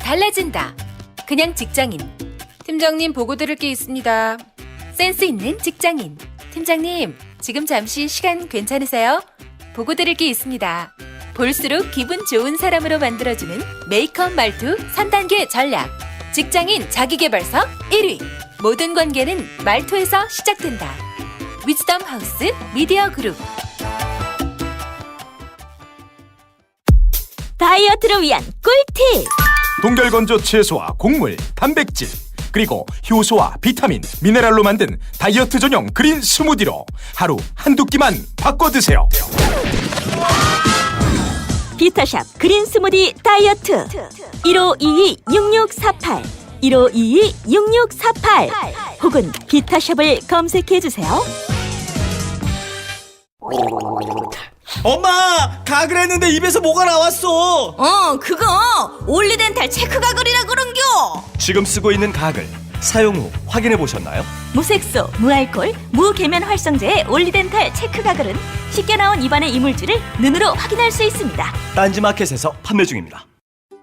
달라진다. 그냥 직장인. 팀장님 보고 드릴 게 있습니다. 센스 있는 직장인. 팀장님, 지금 잠시 시간 괜찮으세요? 보고 드릴 게 있습니다. 볼수록 기분 좋은 사람으로 만들어주는 메이크업 말투 3단계 전략. 직장인 자기계발서 1위. 모든 관계는 말투에서 시작된다. 위즈덤 하우스 미디어 그룹. 다이어트를 위한 꿀팁! 동결건조 채소와 곡물, 단백질, 그리고 효소와 비타민, 미네랄로 만든 다이어트 전용 그린 스무디로 하루 한두 끼만 바꿔 드세요. 비타샵 그린 스무디 다이어트 1522-6648 1522-6648 혹은 비타샵을 검색해주세요. 엄마! 가글 했는데 입에서 뭐가 나왔어! 그거 올리덴탈 체크 가글이라 그런겨. 지금 쓰고 있는 가글 사용 후 확인해 보셨나요? 무색소, 무알콜, 무계면 활성제의 올리덴탈 체크 가글은 쉽게 나온 입안의 이물질을 눈으로 확인할 수 있습니다. 딴지마켓에서 판매 중입니다.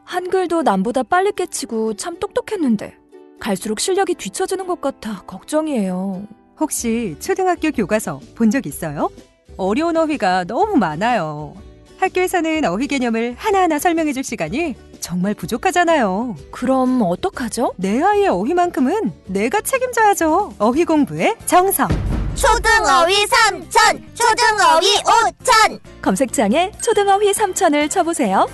한글도 남보다 빨리 깨치고 참 똑똑했는데 갈수록 실력이 뒤처지는 것 같아 걱정이에요. 혹시 초등학교 교과서 본 적 있어요? 어려운 어휘가 너무 많아요. 학교에서는 어휘 개념을 하나하나 설명해 줄 시간이 정말 부족하잖아요. 그럼 어떡하죠? 내 아이의 어휘만큼은 내가 책임져야죠. 어휘 공부의 정성. 초등어휘 3천, 초등어휘 5천. 검색창에 초등어휘 3천을 쳐보세요.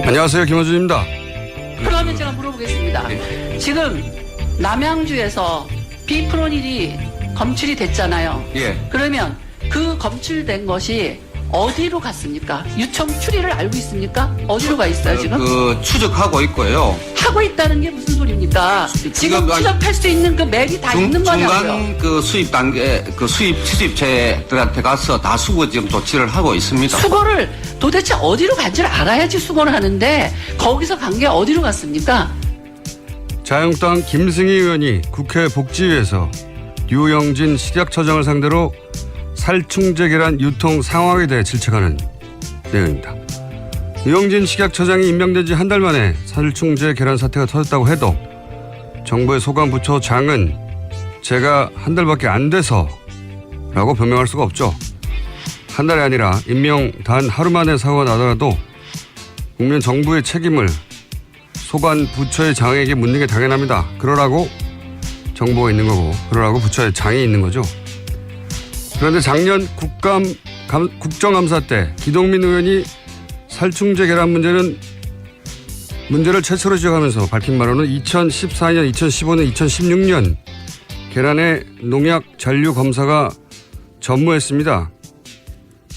안녕하세요, 김호준입니다. 그러면 제가 물어보겠습니다. 지금 남양주에서 비프로닐이 검출이 됐잖아요. 예. 그러면 그 검출된 것이 어디로 갔습니까? 유청 추리를 알고 있습니까? 어디로 가 있어요 지금? 추적하고 있고요. 하고 있다는 게 무슨 소리입니까? 지금 추적할 수 있는 그 맥이 다 있는 거냐고요. 중간 수입 단계 수입체들한테 가서 다 수거 지금 조치를 하고 있습니다. 수거를 도대체 어디로 간지를 알아야지 수거를 하는데 거기서 간 게 어디로 갔습니까? 자유한국당 김승희 의원이 국회 복지위에서 류영진 식약처장을 상대로 살충제 계란 유통 상황에 대해 질책하는 내용입니다. 류영진 식약처장이 임명된 지 한 달 만에 살충제 계란 사태가 터졌다고 해도 정부의 소관부처장은 제가 한 달밖에 안 돼서 라고 변명할 수가 없죠. 한 달이 아니라 임명 단 하루 만에 사고가 나더라도 국민 정부의 책임을 소관부처의 장에게 묻는 게 당연합니다. 그러라고 정부가 있는 거고 그러라고 부처의 장이 있는 거죠. 그런데 작년 국정감사 때 기동민 의원이 살충제 계란 문제를 최초로 지적하면서 밝힌 바로는 2014년, 2015년, 2016년 계란의 농약 잔류 검사가 전무했습니다.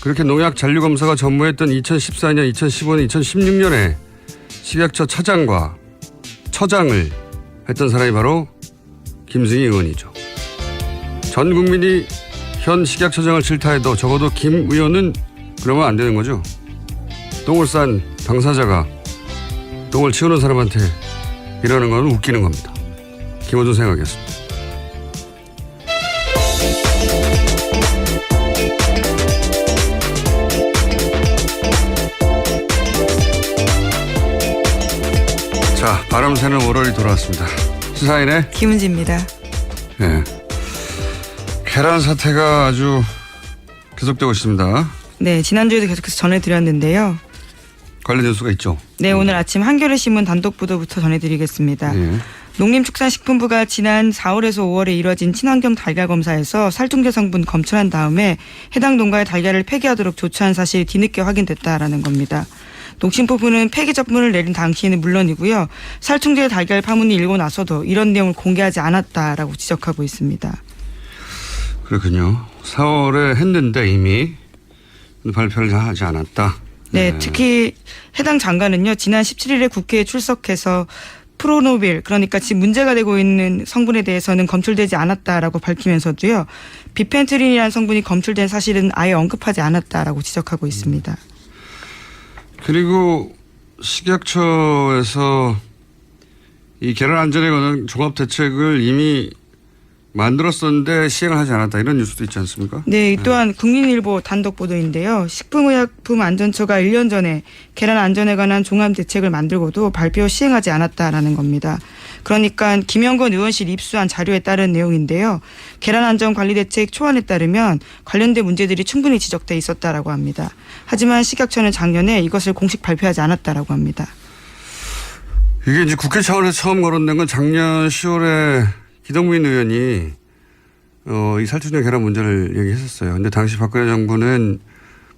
그렇게 농약 잔류 검사가 전무했던 2014년, 2015년, 2016년에 식약처 차장과 처장을 했던 사람이 바로 김승희 의원이죠. 전 국민이 현 식약처장을 질타해도 적어도 김 의원은 그러면 안 되는 거죠. 똥을 싼 당사자가 똥을 치우는 사람한테 이러는 건 웃기는 겁니다. 김호준 생각이었습니다. 자, 바람 새는 월요일이 돌아왔습니다. 시사인의 김은지입니다. 네. 계란 사태가 아주 계속되고 있습니다. 네, 지난주에도 계속해서 전해드렸는데요. 관련 뉴스가 있죠? 네, 오늘 아침 한겨레신문 단독 보도부터 전해드리겠습니다. 네. 농림축산식품부가 지난 4월에서 5월에 이뤄진 친환경 달걀 검사에서 살충제 성분 검출한 다음에 해당 농가의 달걀을 폐기하도록 조치한 사실이 뒤늦게 확인됐다라는 겁니다. 농심부는 폐기 처분을 내린 당시에는 물론이고요. 살충제 달걀 파문이 일고 나서도 이런 내용을 공개하지 않았다라고 지적하고 있습니다. 그렇군요. 4월에 했는데 이미 발표를 하지 않았다. 네, 특히 해당 장관은요. 지난 17일에 국회에 출석해서 프로노빌 그러니까 지금 문제가 되고 있는 성분에 대해서는 검출되지 않았다라고 밝히면서도요. 비펜트린이라는 성분이 검출된 사실은 아예 언급하지 않았다라고 지적하고 있습니다. 그리고 식약처에서 이 계란 안전에 관한 종합 대책을 이미 만들었었는데 시행을 하지 않았다 이런 뉴스도 있지 않습니까? 네, 이 또한 국민일보 단독 보도인데요. 식품의약품안전처가 1년 전에 계란 안전에 관한 종합 대책을 만들고도 발표 시행하지 않았다라는 겁니다. 그러니까 김영건 의원실 입수한 자료에 따른 내용인데요. 계란 안전 관리 대책 초안에 따르면 관련된 문제들이 충분히 지적돼 있었다라고 합니다. 하지만 식약처는 작년에 이것을 공식 발표하지 않았다라고 합니다. 이게 이제 국회 차원에서 처음 거론된 건 작년 10월에 기동민 의원이 이 살충제 계란 문제를 얘기했었어요. 근데 당시 박근혜 정부는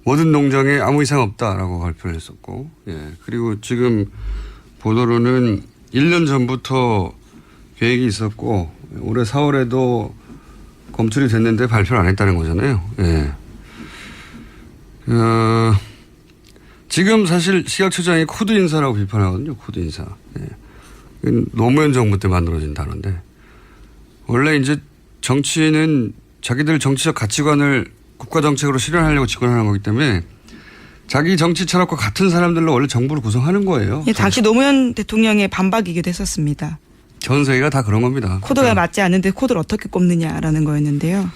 모든 농장에 아무 이상 없다라고 발표를 했었고, 예. 그리고 지금 보도로는 1년 전부터 계획이 있었고 올해 4월에도 검출이 됐는데 발표를 안 했다는 거잖아요. 예. 지금 사실 식약처장이 코드 인사라고 비판하거든요. 코드 인사. 예. 노무현 정부 때 만들어진 단어인데 원래 이제 정치는 자기들 정치적 가치관을 국가 정책으로 실현하려고 집권하는 거기 때문에 자기 정치 철학과 같은 사람들로 원래 정부를 구성하는 거예요. 예, 당시 노무현 대통령의 반박이기도 했었습니다. 전 세계가 다 그런 겁니다. 코드가 맞지 않는데 코드를 어떻게 꼽느냐라는 거였는데요.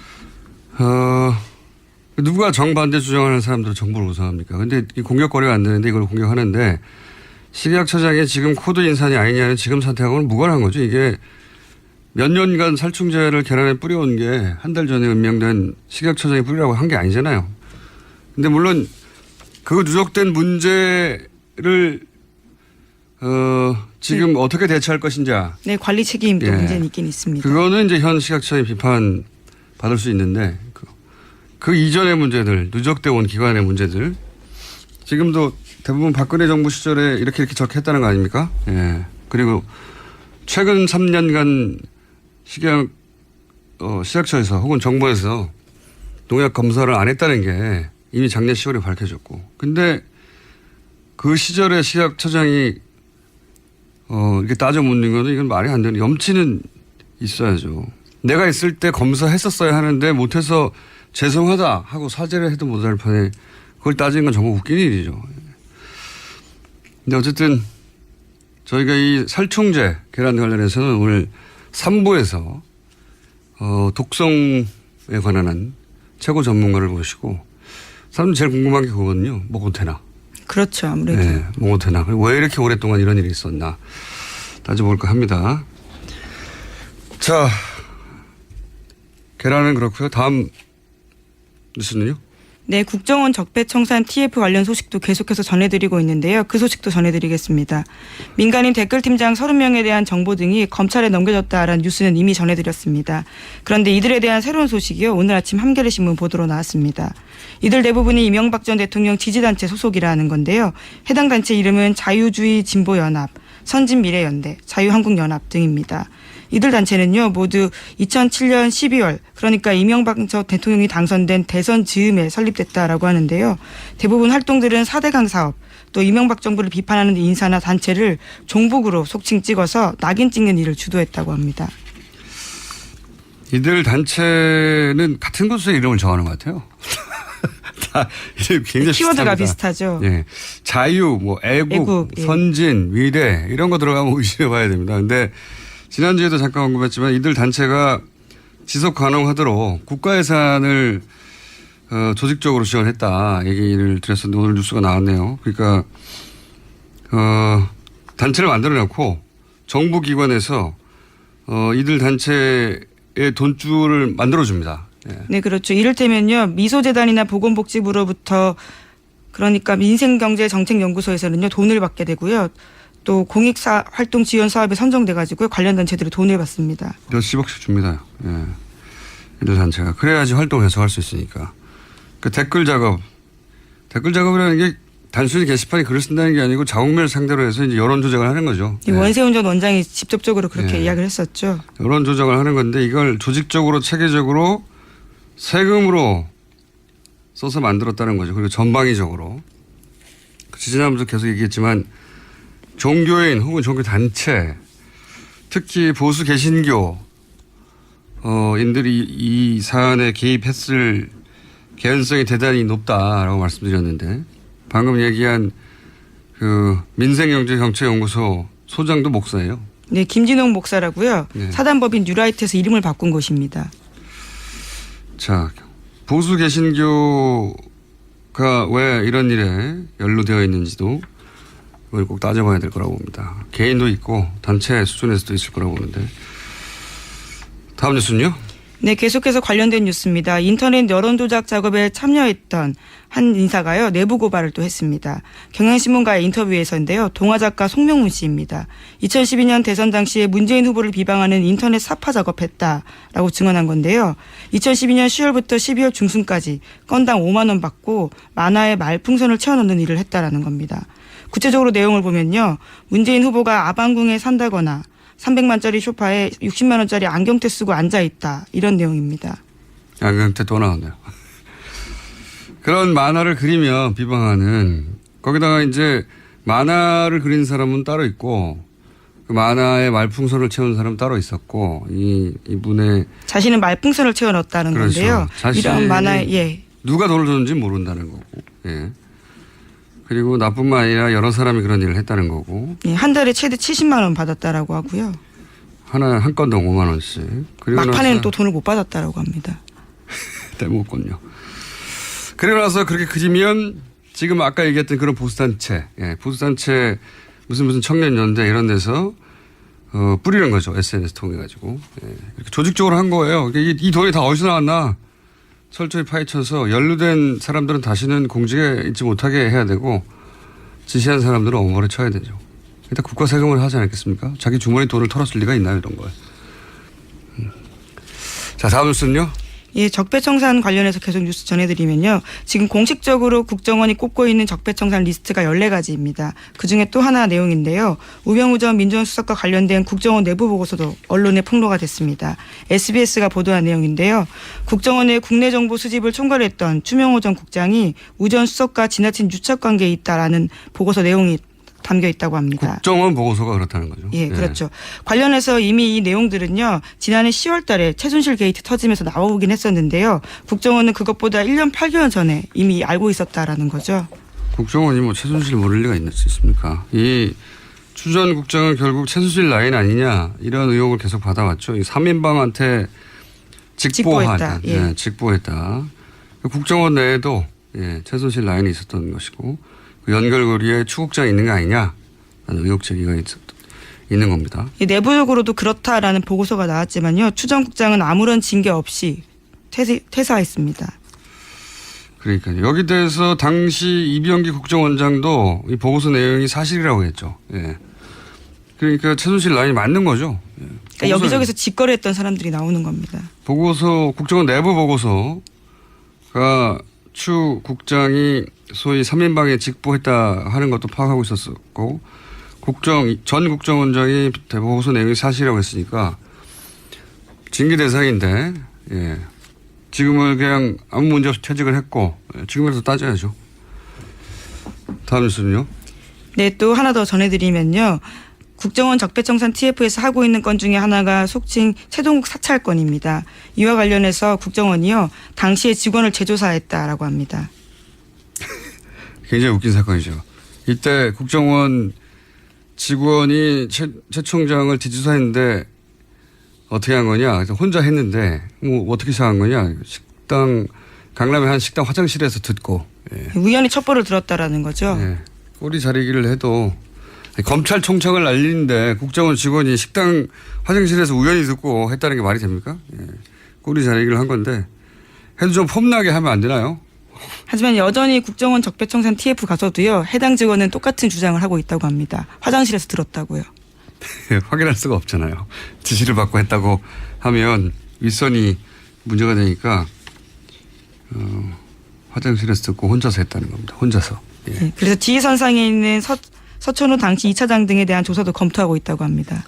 누가 정반대 주장하는 사람들은 정부를 구성합니까? 근데 이 공격거리가 안 되는데 이걸 공격하는데 식약처장이 지금 코드 인사냐 아니냐는 지금 사태하고는 무관한 거죠. 이게 몇 년간 살충제를 계란에 뿌려온 게 한 달 전에 임명된 식약처장이 뿌리라고 한 게 아니잖아요. 근데 물론 그 누적된 문제를 지금 네. 어떻게 대처할 것인가. 네, 관리 책임도 예. 문제는 있긴 있습니다. 그거는 이제 현 식약처의 비판 받을 수 있는데 그 이전의 문제들, 누적돼 온 기관의 문제들 지금도 대부분 박근혜 정부 시절에 이렇게 저렇게 했다는 거 아닙니까? 예. 그리고 최근 3년간 식약처에서 혹은 정부에서 농약 검사를 안 했다는 게 이미 작년 10월에 밝혀졌고. 근데 그 시절에 식약처장이 이렇게 따져 묻는 거는 이건 말이 안 되는 염치는 있어야죠. 내가 있을 때 검사했었어야 하는데 못해서 죄송하다 하고 사죄를 해도 못할 판에 그걸 따지는 건 정말 웃긴 일이죠. 근데 어쨌든 저희가 이 살충제 계란 관련해서는 오늘 3부에서 독성에 관한 최고 전문가를 모시고 사람들 제일 궁금한 게 그거거든요. 뭐가 되나. 그렇죠. 아무래도. 네, 뭐가 되나. 왜 이렇게 오랫동안 이런 일이 있었나. 따져볼까 합니다. 자, 계란은 그렇고요. 다음 뉴스는요? 네, 국정원 적폐청산 TF 관련 소식도 계속해서 전해드리고 있는데요. 그 소식도 전해드리겠습니다. 민간인 댓글팀장 30명에 대한 정보 등이 검찰에 넘겨졌다라는 뉴스는 이미 전해드렸습니다. 그런데 이들에 대한 새로운 소식이요. 오늘 아침 한겨레신문 보도로 나왔습니다. 이들 대부분이 이명박 전 대통령 지지단체 소속이라는 건데요. 해당 단체 이름은 자유주의 진보연합, 선진미래연대, 자유한국연합 등입니다. 이들 단체는요 모두 2007년 12월 그러니까 이명박 전 대통령이 당선된 대선 즈음에 설립됐다라고 하는데요. 대부분 활동들은 4대강 사업 또 이명박 정부를 비판하는 인사나 단체를 종북으로 속칭 찍어서 낙인 찍는 일을 주도했다고 합니다. 이들 단체는 같은 곳에 이름을 정하는 것 같아요. 다 굉장히 키워드가 비슷합니다. 비슷하죠. 예. 자유, 뭐 애국, 예. 선진, 미래 이런 거 들어가면 의심해 봐야 됩니다. 근데 지난주에도 잠깐 언급했지만 이들 단체가 지속 가능하도록 국가 예산을 조직적으로 지원했다 얘기를 드렸었는데 오늘 뉴스가 나왔네요. 그러니까 단체를 만들어 놓고 정부 기관에서 이들 단체의 돈줄을 만들어 줍니다. 예. 네, 그렇죠. 이를테면요. 미소재단이나 보건복지부로부터 그러니까 민생경제정책연구소에서는요. 돈을 받게 되고요. 또 공익활동 지원 사업에 선정돼 가지고 관련 단체들이 돈을 받습니다. 몇십억씩 줍니다. 예. 이들 단체가. 그래야지 활동 해석할 수 있으니까. 그 댓글 작업이라는 게 단순히 게시판에 글을 쓴다는 게 아니고 자국면을 상대로 해서 이제 여론 조작을 하는 거죠. 예. 원세훈 전 원장이 직접적으로 그렇게 이야기를 했었죠. 여론 조작을 하는 건데 이걸 조직적으로 체계적으로 세금으로 써서 만들었다는 거죠. 그리고 전방위적으로. 지난번도 계속 얘기했지만 종교인 혹은 종교단체 특히 보수 개신교 인들이 이 사안에 개입했을 개연성이 대단히 높다라고 말씀드렸는데 방금 얘기한 그 민생경제정책연구소 소장도 목사예요. 네, 김진홍 목사라고요. 네. 사단법인 뉴라이트에서 이름을 바꾼 곳입니다. 자, 보수 개신교가 왜 이런 일에 연루되어 있는지도 이걸 꼭 따져봐야 될 거라고 봅니다. 개인도 있고 단체 수준에서도 있을 거라고 보는데. 다음 뉴스는요? 네, 계속해서 관련된 뉴스입니다. 인터넷 여론조작 작업에 참여했던 한 인사가요, 내부 고발을 또 했습니다. 경향신문과의 인터뷰에서인데요, 동화작가 송명문 씨입니다. 2012년 대선 당시에 문재인 후보를 비방하는 인터넷 사파 작업했다라고 증언한 건데요. 2012년 10월부터 12월 중순까지 건당 5만 원 받고 만화에 말풍선을 채워넣는 일을 했다라는 겁니다. 구체적으로 내용을 보면요, 문재인 후보가 아방궁에 산다거나 300만짜리 소파에 60만 원짜리 안경테 쓰고 앉아있다. 이런 내용입니다. 안경테 또 나왔네요. 그런 만화를 그리면 비방하는 거기다가 이제 만화를 그린 사람은 따로 있고 그 만화에 말풍선을 채운 사람은 따로 있었고 이분의 자신은 말풍선을 채워 넣었다는 그렇죠. 건데요. 이런 만화에 예. 누가 돈을 줬는지 모른다는 거고. 예. 그리고 나뿐만 아니라 여러 사람이 그런 일을 했다는 거고. 예, 한 달에 최대 70만 원 받았다라고 하고요. 한 건당 5만 원씩. 그리고 막판에는 또 돈을 못 받았다라고 합니다. 떼먹었군요. 그리고 나서 그렇게 그리면 지금 아까 얘기했던 그런 보수단체, 보수단체 무슨 청년연대 이런 데서 뿌리는 거죠. SNS 통해 가지고. 이렇게 조직적으로 한 거예요. 이 돈이 다 어디서 나왔나? 철저히 파헤쳐서 연루된 사람들은 다시는 공직에 있지 못하게 해야 되고 지시한 사람들은 엄벌에 쳐야 되죠. 일단 국가 세금을 하지 않겠습니까? 자기 주머니 돈을 털었을 리가 있나요, 이런 거에. 자, 다음 뉴스는요. 예, 적폐청산 관련해서 계속 뉴스 전해드리면요. 지금 공식적으로 국정원이 꼽고 있는 적폐청산 리스트가 14가지입니다. 그중에 또 하나 내용인데요. 우병우 전 민정수석과 관련된 국정원 내부 보고서도 언론에 폭로가 됐습니다. SBS가 보도한 내용인데요. 국정원의 국내 정보 수집을 총괄했던 추명호 전 국장이 우 전 수석과 지나친 유착관계에 있다라는 보고서 내용이 담겨 있다고 합니다. 국정원 보고서가 그렇다는 거죠. 예, 그렇죠. 관련해서 이미 이 내용들은요, 지난해 10월 달에 최순실 게이트 터지면서 나오긴 했었는데요. 국정원은 그것보다 1년 8개월 전에 이미 알고 있었다라는 거죠. 국정원이 뭐 최순실 모를 리가 있을 수 있습니까? 이 추 전 국장은 결국 최순실 라인 아니냐 이런 의혹을 계속 받아왔죠. 이 3인방한테 직보했다. 예. 직보했다. 국정원 내에도 최순실 라인이 있었던 것이고 그 연결고리에 추국장이 있는 거 아니냐 라는 의혹 제기가 있는 겁니다. 내부적으로도 그렇다라는 보고서가 나왔지만요. 추 전 국장은 아무런 징계 없이 퇴사했습니다. 그러니까요. 여기 대해서 당시 이병기 국정원장도 이 보고서 내용이 사실이라고 했죠. 예. 그러니까 최순실 라인이 맞는 거죠. 예. 그러니까 여기저기서 직거래했던 사람들이 나오는 겁니다. 보고서 국정원 내부 보고서가 추 국장이 소위 3인방에 직보했다 하는 것도 파악하고 있었고 전 국정원장이 보고서 내용이 사실이라고 했으니까 징계 대상인데 지금은 그냥 아무 문제 없이 퇴직을 했고 지금이라도 따져야죠. 다음 뉴스는요. 네, 또 하나 더 전해드리면요. 국정원 적폐청산 TF에서 하고 있는 건 중에 하나가 속칭 최동욱 사찰건입니다. 이와 관련해서 국정원이요, 당시에 직원을 재조사했다라고 합니다. 굉장히 웃긴 사건이죠. 이때 국정원 직원이 최 총장을 뒤조사했는데 어떻게 한 거냐? 그래서 혼자 했는데 뭐 어떻게 시작한 거냐? 강남의 한 식당 화장실에서 듣고 우연히 첩보를 들었다라는 거죠. 꼬리 자르기를 해도 검찰총장을 날리는데 국정원 직원이 식당 화장실에서 우연히 듣고 했다는 게 말이 됩니까? 꼬리 자르기를 한 건데 해도 좀 폼나게 하면 안 되나요? 하지만 여전히 국정원 적폐청산 TF 가서도요, 해당 직원은 똑같은 주장을 하고 있다고 합니다. 화장실에서 들었다고요. 확인할 수가 없잖아요. 지시를 받고 했다고 하면 윗선이 문제가 되니까 화장실에서 듣고 혼자서 했다는 겁니다. 혼자서. 그래서 지휘선상에 있는 서천호 당시 2차장 등에 대한 조사도 검토하고 있다고 합니다.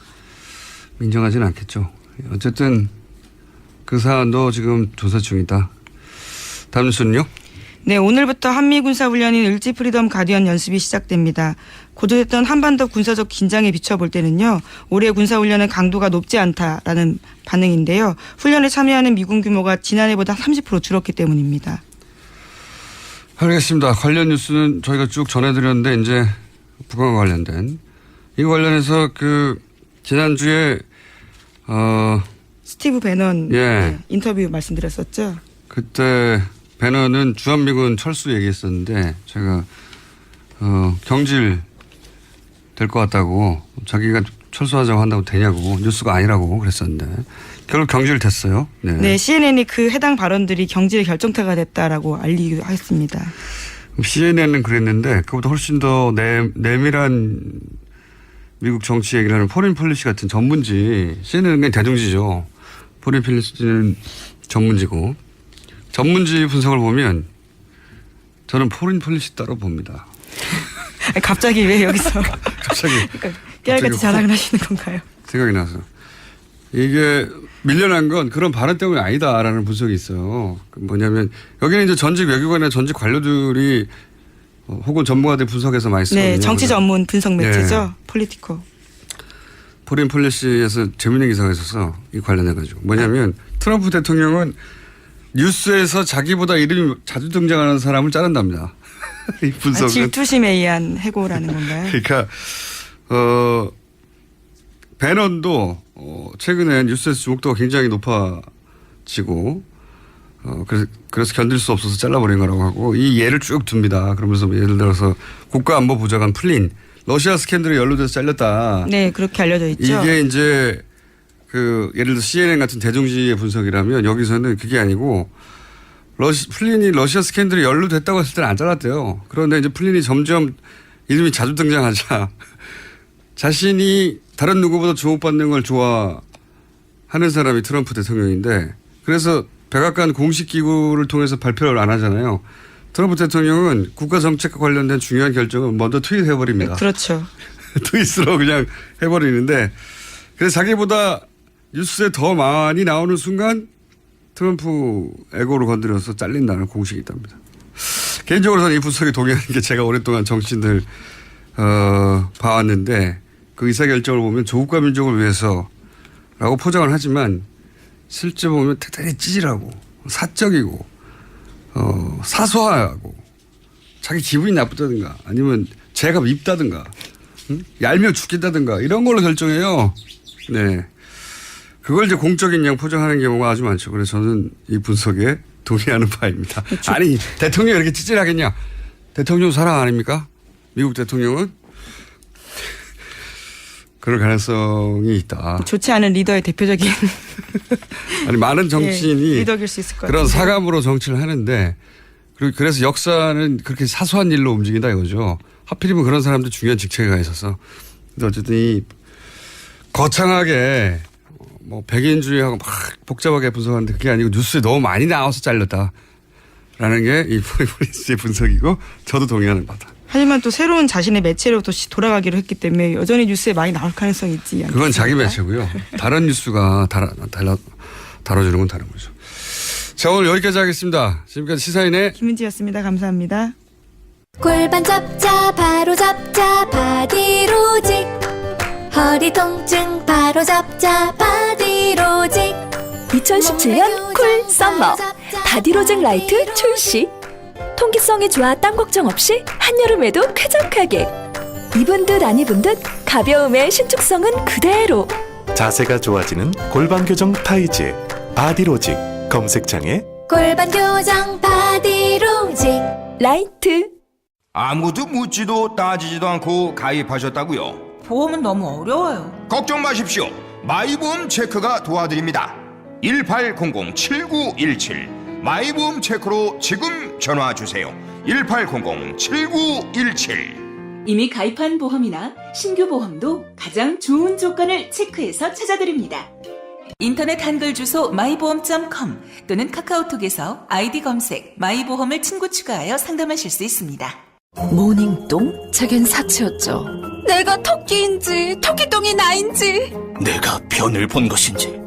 인정하지는 않겠죠. 어쨌든 그 사안도 지금 조사 중이다. 다음 뉴스는요? 네, 오늘부터 한미 군사훈련인 을지 프리덤 가디언 연습이 시작됩니다. 고조됐던 한반도 군사적 긴장에 비춰볼 때는요, 올해 군사훈련은 강도가 높지 않다라는 반응인데요. 훈련에 참여하는 미군 규모가 지난해보다 30% 줄었기 때문입니다. 알겠습니다. 관련 뉴스는 저희가 쭉 전해드렸는데 이제 북한과 관련된 이거 관련해서 지난주에 스티브 배넌 예. 인터뷰 말씀드렸었죠. 그때 배너는 주한미군 철수 얘기했었는데 제가 경질 될 것 같다고 자기가 철수하자고 한다고 되냐고 뉴스가 아니라고 그랬었는데 결국 경질됐어요. 네. 네, CNN이 그 해당 발언들이 경질의 결정타가 됐다라고 알리기도 했습니다. CNN은 그랬는데 그보다 훨씬 더 내밀한 미국 정치 얘기를 하는 포린 폴리시 같은 전문지, CNN은 그냥 대중지죠. 포린 폴리시는 전문지고, 전문지 분석을 보면 저는 포린 폴리시 따로 봅니다. 갑자기 왜 여기서 갑자기 깨알같이 자랑을 하시는 건가요? 생각이 나서. 이게 밀려난 건 그런 발언 때문이 아니다라는 분석이 있어요. 뭐냐면 여기는 이제 전직 외교관이나 전직 관료들이 혹은 전문가들 분석해서 많이 쓰거든요. 네, 정치 전문 분석 매체죠. 폴리티코. 포린 폴리시에서 재밌는 기사가 있어서 이 관련해가지고 뭐냐면 트럼프 대통령은 뉴스에서 자기보다 이름이 자주 등장하는 사람을 자른답니다. 이 분석은. 질투심에 의한 해고라는 건가요? 그러니까 배넌도 최근에 뉴스에서 주목도가 굉장히 높아지고 그래서 견딜 수 없어서 잘라버린 거라고 하고 이 예를 쭉 듭니다. 그러면서 예를 들어서 국가안보보좌관 플린 러시아 스캔들에 연루돼서 잘렸다. 네, 그렇게 알려져 있죠. 이게 이제 예를 들어 CNN 같은 대중지의 분석이라면 여기서는 그게 아니고 플린이 러시아 스캔들에 연루됐다고 했을 때는 안 잘랐대요. 그런데 이제 플린이 점점 이름이 자주 등장하자 자신이 다른 누구보다 주목받는 걸 좋아하는 사람이 트럼프 대통령인데 그래서 백악관 공식기구를 통해서 발표를 안 하잖아요. 트럼프 대통령은 국가 정책과 관련된 중요한 결정을 먼저 트윗해버립니다. 그렇죠. 트윗으로 그냥 해버리는데 그래서 자기보다 뉴스에 더 많이 나오는 순간 트럼프 에고를 건드려서 잘린다는 공식이 있답니다. 개인적으로는 이 분석에 동의하는 게 제가 오랫동안 정치인들 봐왔는데 그 의사결정을 보면 조국과 민족을 위해서라고 포장을 하지만 실제 보면 대단히 찌질하고 사적이고 사소하고 자기 기분이 나쁘다든가 아니면 죄가 밉다든가 얄미워 죽겠다든가 이런 걸로 결정해요. 네. 그걸 이제 공적인 양 포장하는 경우가 아주 많죠. 그래서 저는 이 분석에 동의하는 바입니다. 아니 대통령이 이렇게 찌질하겠냐. 대통령 사랑 아닙니까? 미국 대통령은 그럴 가능성이 있다. 좋지 않은 리더의 대표적인 아니 많은 정치인이 리더일 수 있을 것 같아요. 그런 사감으로 정치를 하는데 그리고 그래서 역사는 그렇게 사소한 일로 움직인다 이거죠. 하필이면 그런 사람들 중요한 직책에 가 있어서. 근데 어쨌든 이 거창하게 뭐 백인주의하고 막 복잡하게 분석하는데 그게 아니고 뉴스에 너무 많이 나와서 잘렸다라는 게 이 포리폴리스의 분석이고 저도 동의하는 바다. 하지만 또 새로운 자신의 매체로 또 돌아가기로 했기 때문에 여전히 뉴스에 많이 나올 가능성이 있지 않습니까? 그건 자기 매체고요. 다른 뉴스가 다뤄주는 건 다른 거죠. 자, 오늘 여기까지 하겠습니다. 지금까지 시사인의 김은지였습니다. 감사합니다. 골반 잡자 바로 잡자 바디로직 허리 통증 바로 잡자 바디로직 2017년 쿨 썸머 바디로직 라이트 출시. 통기성이 좋아 땀 걱정 없이 한여름에도 쾌적하게. 입은 듯 안 입은 듯 가벼움의 신축성은 그대로. 자세가 좋아지는 골반 교정 타이즈 바디로직 검색창에 골반 교정 바디로직 라이트. 아무도 묻지도 따지지도 않고 가입하셨다고요? 보험은 너무 어려워요. 걱정 마십시오. 마이보험 체크가 도와드립니다. 1800-7917 마이보험 체크로 지금 전화 주세요. 1800-7917 이미 가입한 보험이나 신규 보험도 가장 좋은 조건을 체크해서 찾아드립니다. 인터넷 한글 주소 마이보험.com 또는 카카오톡에서 아이디 검색 마이보험을 친구 추가하여 상담하실 수 있습니다. 모닝똥? 제겐 사치였죠. 내가 토끼인지 토끼똥이 나인지 내가 변을 본 것인지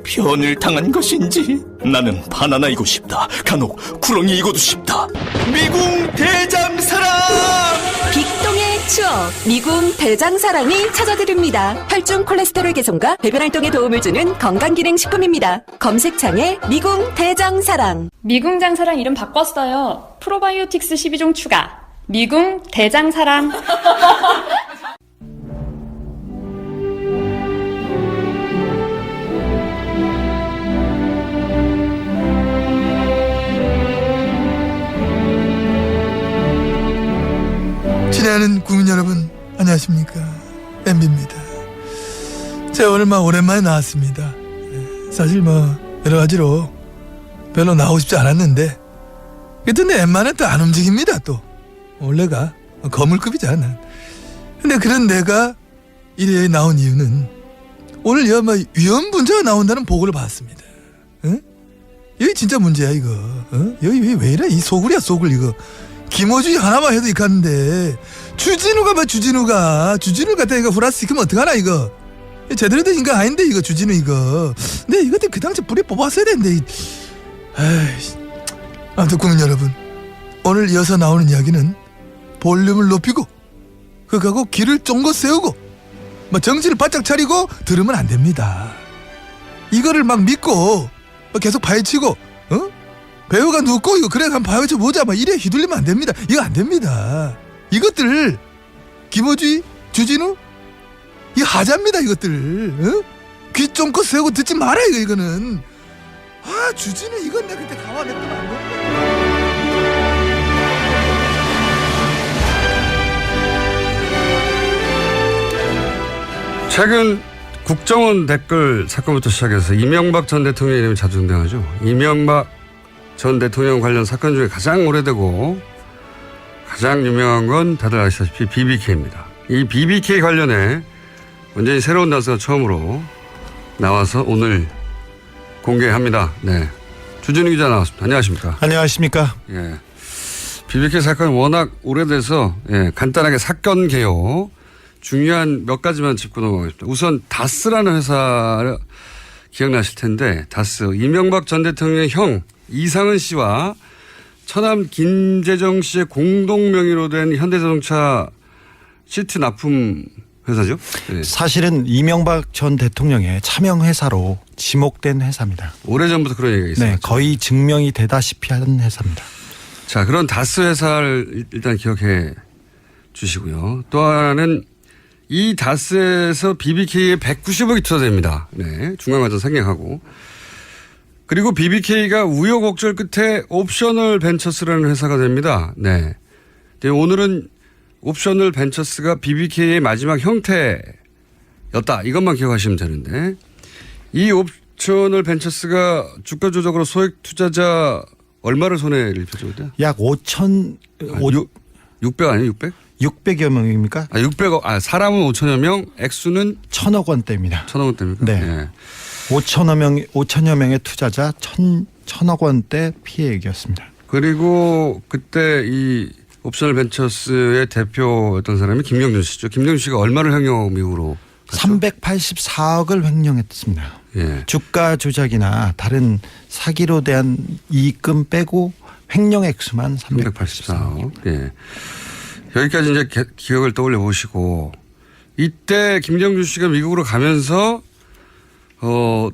변을 당한 것인지 나는 바나나이고 싶다. 간혹 구렁이이고도 싶다. 미궁 대장사랑! 빅동의 추억 미궁 대장사랑이 찾아드립니다. 혈중 콜레스테롤 개선과 배변 활동에 도움을 주는 건강기능식품입니다. 검색창에 미궁 대장사랑. 미궁 장사랑 이름 바꿨어요. 프로바이오틱스 12종 추가. 미궁 대장사랑. 친애하는 국민 여러분, 안녕하십니까. MB입니다. 제가 오늘 오랜만에 나왔습니다. 사실 여러 가지로 별로 나오고 싶지 않았는데, 그래도 내 엠마는 또 안 움직입니다. 또 원래가 거물급이잖아. 근데 그런 내가 이래 나온 이유는 오늘 위험 문제가 나온다는 보고를 받았습니다. 응? 여기 진짜 문제야 이거. 여기 왜 이래? 이 소굴이야 소굴 이거. 김어준이 하나만 해도 이카는데 주진우가 주진우 갖다 이거 후라시키면 어떡하나 이거. 제대로 된 인간 아닌데 이거 주진우 이거. 근데 이것도 그 당시 불에 뽑았어야 되는데. 아이씨. 아무튼 국민 여러분, 오늘 이어서 나오는 이야기는 볼륨을 높이고 그거하고 귀를 쫑긋 세우고 정신을 바짝 차리고 들으면 안 됩니다. 이거를 믿고 계속 파헤치고 배우가 눕고 이거 그래 한번 파헤쳐 보자 이래 휘둘리면 안 됩니다. 이거 안 됩니다. 이것들 김어주이 주진우 이거 하자입니다. 이것들 귀 쫑긋 세우고 듣지 마라 이거는. 아 주진우 이건 내가 그때 강화냈더만 안 됩니다. 최근 국정원 댓글 사건부터 시작해서 이명박 전 대통령 이름이 자주 등장하죠. 이명박 전 대통령 관련 사건 중에 가장 오래되고 가장 유명한 건 다들 아시다시피 BBK입니다. 이 BBK 관련해 완전히 새로운 단서가 처음으로 나와서 오늘 공개합니다. 네, 주진우 기자 나왔습니다. 안녕하십니까? 안녕하십니까? 예, BBK 사건은 워낙 오래돼서 간단하게 사건 개요 중요한 몇 가지만 짚고 넘어가겠습니다. 우선 다스라는 회사 기억나실 텐데 다스 이명박 전 대통령의 형 이상은 씨와 처남 김재정 씨의 공동 명의로 된 현대자동차 시트 납품 회사죠. 네. 사실은 이명박 전 대통령의 차명 회사로 지목된 회사입니다. 오래전부터 그런 얘기가 있어요. 네, 거의 증명이 되다시피 하는 회사입니다. 자, 그런 다스 회사를 일단 기억해 주시고요. 또 하나는 이 다스에서 BBK에 190억이 투자됩니다. 네, 중간과정 생략하고. 그리고 BBK가 우여곡절 끝에 옵셔널 벤처스라는 회사가 됩니다. 네. 오늘은 옵셔널 벤처스가 BBK의 마지막 형태였다. 이것만 기억하시면 되는데 이 옵셔널 벤처스가 주가 조작으로 소액 투자자 얼마를 손해를 입혔죠? 약 600 아니에요? 600? 600여 명입니까? 600억. 사람은 5천여 명, 액수는 1,000억 원대입니다. 1,000억 원대입니까? 네. 네. 5천여 명의 투자자 1,000억 원대 피해액이었습니다. 그리고 그때 이 옵셔널 벤처스의 대표였던 사람이 김경준 씨죠. 김경준 씨가 얼마를 횡령 미국으로 갔죠? 384억을 횡령했습니다. 예. 주가 조작이나 다른 사기로 대한 이익금 빼고 횡령 액수만 384억. 예. 여기까지 이제 기억을 떠올려 보시고 이때 김경준 씨가 미국으로 가면서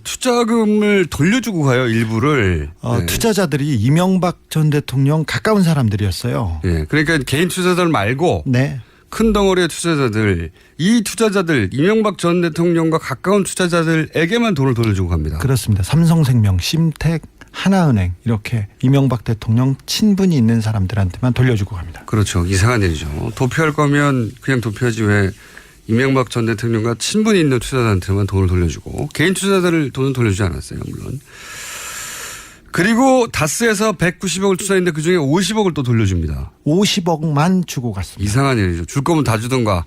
투자금을 돌려주고 가요, 일부를. 네. 투자자들이 이명박 전 대통령 가까운 사람들이었어요. 예. 그러니까 개인 투자자들 말고 네. 큰 덩어리의 투자자들, 이 투자자들, 이명박 전 대통령과 가까운 투자자들에게만 돈을 돌려주고 갑니다. 그렇습니다. 삼성생명, 심택, 하나은행 이렇게 이명박 대통령 친분이 있는 사람들한테만 돌려주고 갑니다. 그렇죠. 이상한 일이죠. 도피할 거면 그냥 도피하지 왜 이명박 전 대통령과 친분이 있는 투자자한테만 돈을 돌려주고 개인 투자자들 돈은 돌려주지 않았어요. 물론. 그리고 다스에서 190억을 투자했는데 그중에 50억을 또 돌려줍니다. 50억만 주고 갔습니다. 이상한 일이죠. 줄 거면 다 주던가